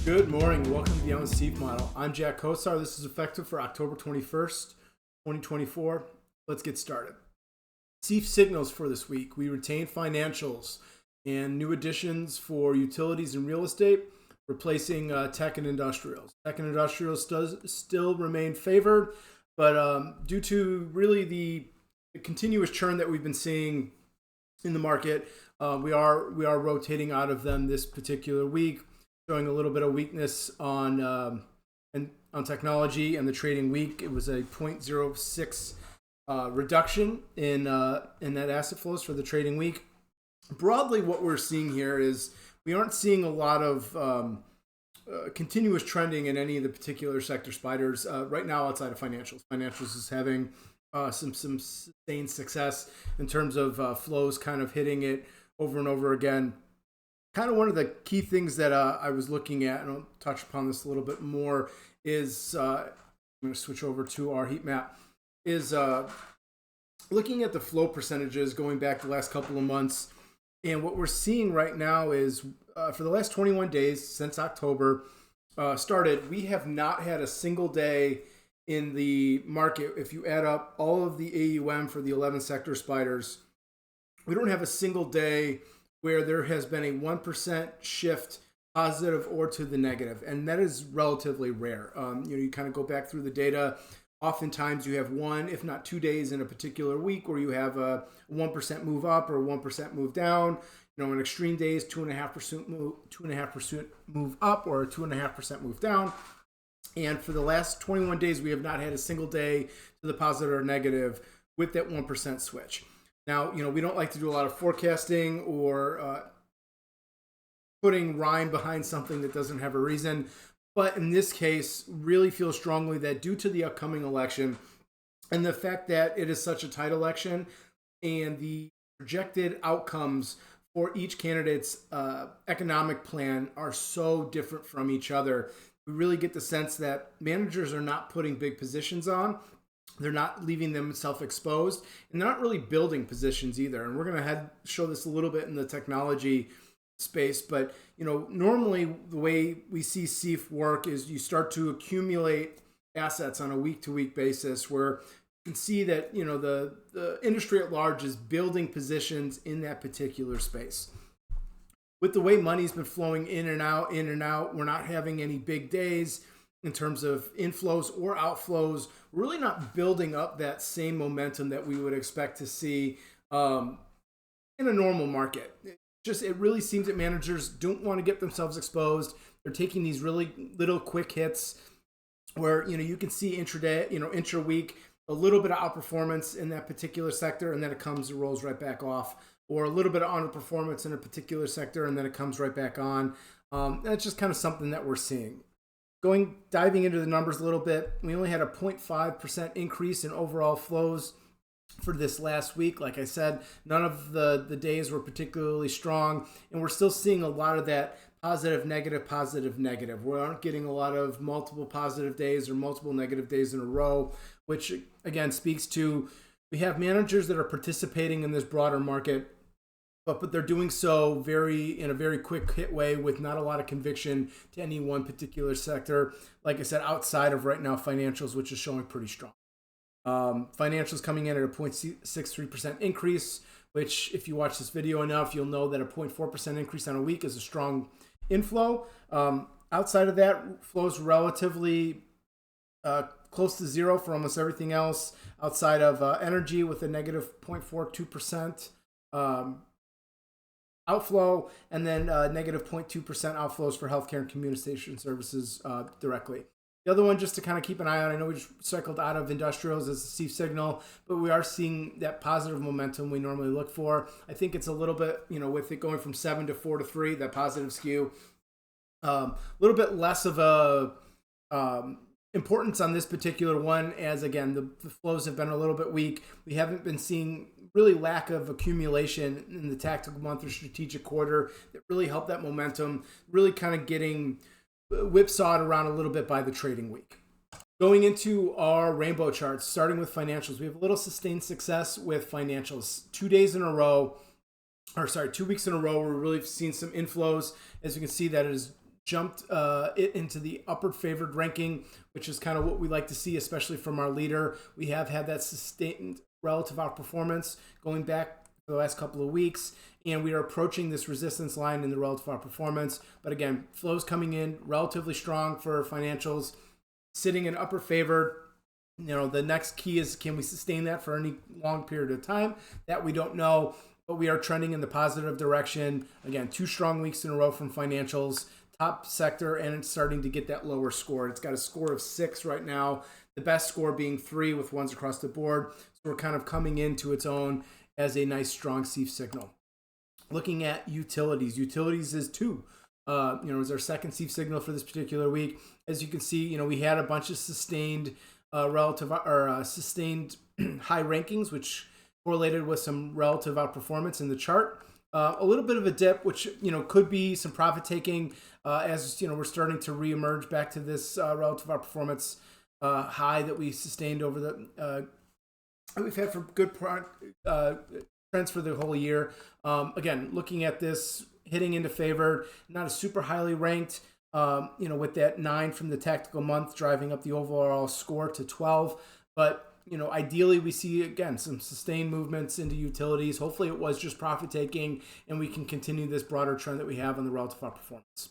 Good morning. Welcome to the SEAF model. I'm Jack Kosar. This is effective for October 21st, 2024. Let's get started. SEAF signals for this week. We retained financials and new additions for utilities and real estate, replacing tech and industrials. Tech and industrials does still remain favored, but due to really the continuous churn that we've been seeing in the market, we are rotating out of them this particular week, showing a little bit of weakness on technology and the trading week. It was a 0.06 reduction in net asset flows for the trading week. Broadly, what we're seeing here is we aren't seeing a lot of continuous trending in any of the particular sector spiders right now outside of financials. Financials is having some sustained success in terms of flows kind of hitting it over and over again. Kind of one of the key things that I was looking at, and I'll touch upon this a little bit more, is I'm going to switch over to our heat map, is looking at the flow percentages going back the last couple of months. And what we're seeing right now is for the last 21 days since October started, we have not had a single day in the market. If you add up all of the AUM for the 11 sector spiders, we don't have a single day where there has been a 1% shift positive or to the negative. And that is relatively rare. You kind of go back through the data. Oftentimes you have one, if not 2 days in a particular week where you have a 1% move up or 1% move down. In extreme days, 2.5% move up or a 2.5% move down. And for the last 21 days, we have not had a single day to the positive or negative with that 1% switch. Now, we don't like to do a lot of forecasting or putting rhyme behind something that doesn't have a reason. But in this case, really feel strongly that due to the upcoming election and the fact that it is such a tight election and the projected outcomes for each candidate's economic plan are so different from each other, we really get the sense that managers are not putting big positions on. They're not leaving themselves exposed, and they're not really building positions either. And we're going to show this a little bit in the technology space. But, normally the way we see SEAF work is you start to accumulate assets on a week-to-week basis where you can see that, the industry at large is building positions in that particular space. With the way money's been flowing in and out, we're not having any big days in terms of inflows or outflows. We're really not building up that same momentum that we would expect to see in a normal market. It really seems that managers don't want to get themselves exposed. They're taking these really little quick hits where, you can see intraday, intra-week, a little bit of outperformance in that particular sector, and then it rolls right back off, or a little bit of underperformance in a particular sector, and then it comes right back on. That's just kind of something that we're seeing. Diving into the numbers a little bit, we only had a 0.5% increase in overall flows for this last week. Like I said, none of the days were particularly strong, and we're still seeing a lot of that positive, negative. We aren't getting a lot of multiple positive days or multiple negative days in a row, which again speaks to we have managers that are participating in this broader market, but they're doing so in a very quick hit way with not a lot of conviction to any one particular sector. Like I said, outside of right now financials, which is showing pretty strong. Financials coming in at a 0.63% increase, which if you watch this video enough, you'll know that a 0.4% increase on a week is a strong inflow. Outside of that, flows relatively close to zero for almost everything else outside of energy with a negative 0.42%. Outflow, and then negative 0.2% outflows for healthcare and communication services directly. The other one, just to kind of keep an eye on, I know we just cycled out of industrials as a SEAF signal, but we are seeing that positive momentum we normally look for. I think it's a little bit, with it going from 7 to 4 to 3, that positive skew, a little bit less of a importance on this particular one, as again, the flows have been a little bit weak. We haven't been seeing really lack of accumulation in the tactical month or strategic quarter that really helped that momentum, really kind of getting whipsawed around a little bit by the trading week. Going into our rainbow charts, starting with financials, we have a little sustained success with financials. 2 weeks in a row, we're really seeing some inflows. As you can see, that is jumped it into the upward favored ranking, which is kind of what we like to see, especially from our leader. We have had that sustained relative outperformance going back for the last couple of weeks, and we are approaching this resistance line in the relative outperformance. But again, flows coming in relatively strong for financials, sitting in upper favored. The next key is, can we sustain that for any long period of time? That we don't know, but we are trending in the positive direction. Again, 2 strong weeks in a row from financials, top sector, and it's starting to get that lower score. It's got a score of 6 right now, the best score being 3 with ones across the board. So we're kind of coming into its own as a nice strong SEAF signal. Looking at utilities is 2. Is our second SEAF signal for this particular week. As you can see, we had a bunch of sustained sustained high rankings, which correlated with some relative outperformance in the chart. A little bit of a dip, which could be some profit taking as we're starting to reemerge back to this relative outperformance high that we sustained over the we've had for good trends for the whole year. Again, looking at this hitting into favor, not a super highly ranked. With that 9 from the tactical month driving up the overall score to 12. But, ideally we see, again, some sustained movements into utilities. Hopefully it was just profit taking and we can continue this broader trend that we have on the relative outperformance.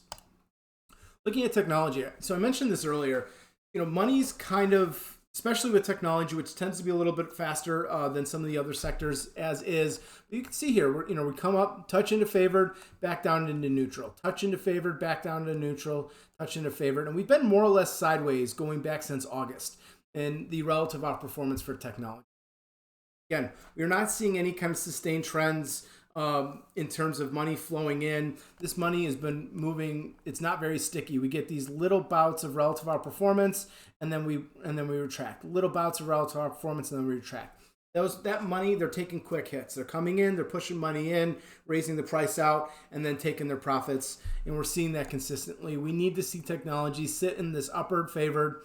Looking at technology. So I mentioned this earlier, money's kind of, especially with technology, which tends to be a little bit faster than some of the other sectors as is. But you can see here, we come up, touch into favored, back down into neutral. Touch into favored, back down into neutral, touch into favored. And we've been more or less sideways going back since August in the relative outperformance for technology. Again, we're not seeing any kind of sustained trends in terms of money flowing in. This money has been moving. It's not very sticky. We get these little bouts of relative outperformance, and then we retract. Little bouts of relative outperformance, and then we retract. That money, they're taking quick hits. They're coming in, they're pushing money in, raising the price out, and then taking their profits. And we're seeing that consistently. We need to see technology sit in this upward favored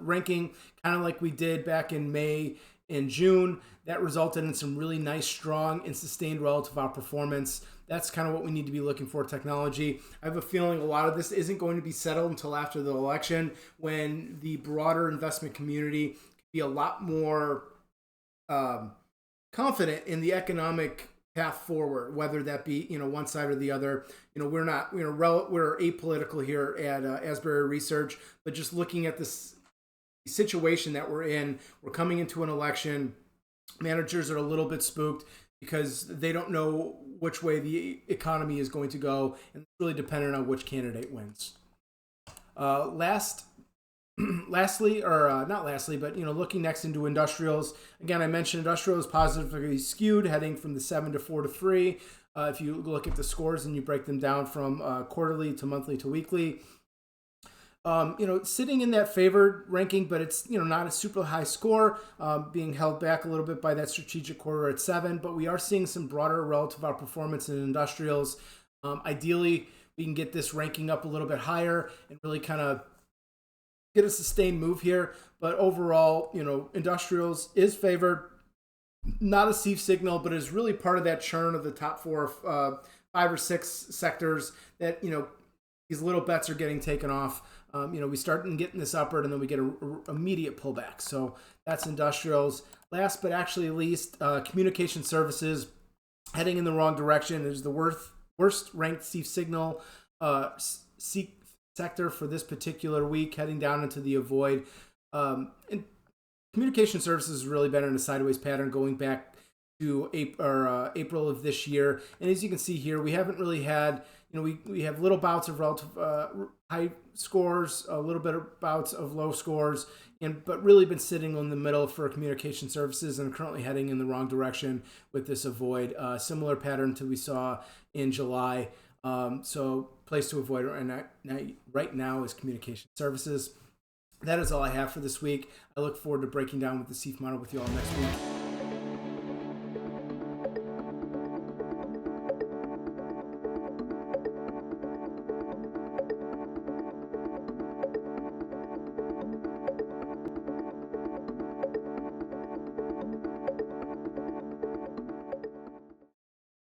ranking, kind of like we did back in May and June. That resulted in some really nice, strong, and sustained relative outperformance. That's kind of what we need to be looking for technology. I have a feeling a lot of this isn't going to be settled until after the election, when the broader investment community can be a lot more confident in the economic path forward, whether that be one side or the other. We're apolitical here at Asbury Research, but just looking at this situation that we're in, we're coming into an election. Managers are a little bit spooked because they don't know which way the economy is going to go, and it's really dependent on which candidate wins. Looking next into industrials. Again, I mentioned industrial is positively skewed, heading from the 7 to 4 to 3. If you look at the scores and you break them down from quarterly to monthly to weekly, sitting in that favored ranking, but it's not a super high score, being held back a little bit by that strategic quarter at 7. But we are seeing some broader relative outperformance in industrials. Ideally, we can get this ranking up a little bit higher and really kind of get a sustained move here. But overall, industrials is favored. Not a SEAF signal, but is really part of that churn of the top 5 or 6 sectors that these little bets are getting taken off. We start getting this upward, and then we get an immediate pullback. So that's industrials. Last but actually least, communication services heading in the wrong direction. Is the worst ranked SEAF signal sector for this particular week, heading down into the avoid. And communication services has really been in a sideways pattern going back to April of this year. And as you can see here, we haven't really had, we have little bouts of relative high scores, a little bit of bouts of low scores, but really been sitting in the middle for communication services and currently heading in the wrong direction with this avoid. Similar pattern to we saw in July. So place to avoid right now is communication services. That is all I have for this week. I look forward to breaking down with the SEAF model with you all next week.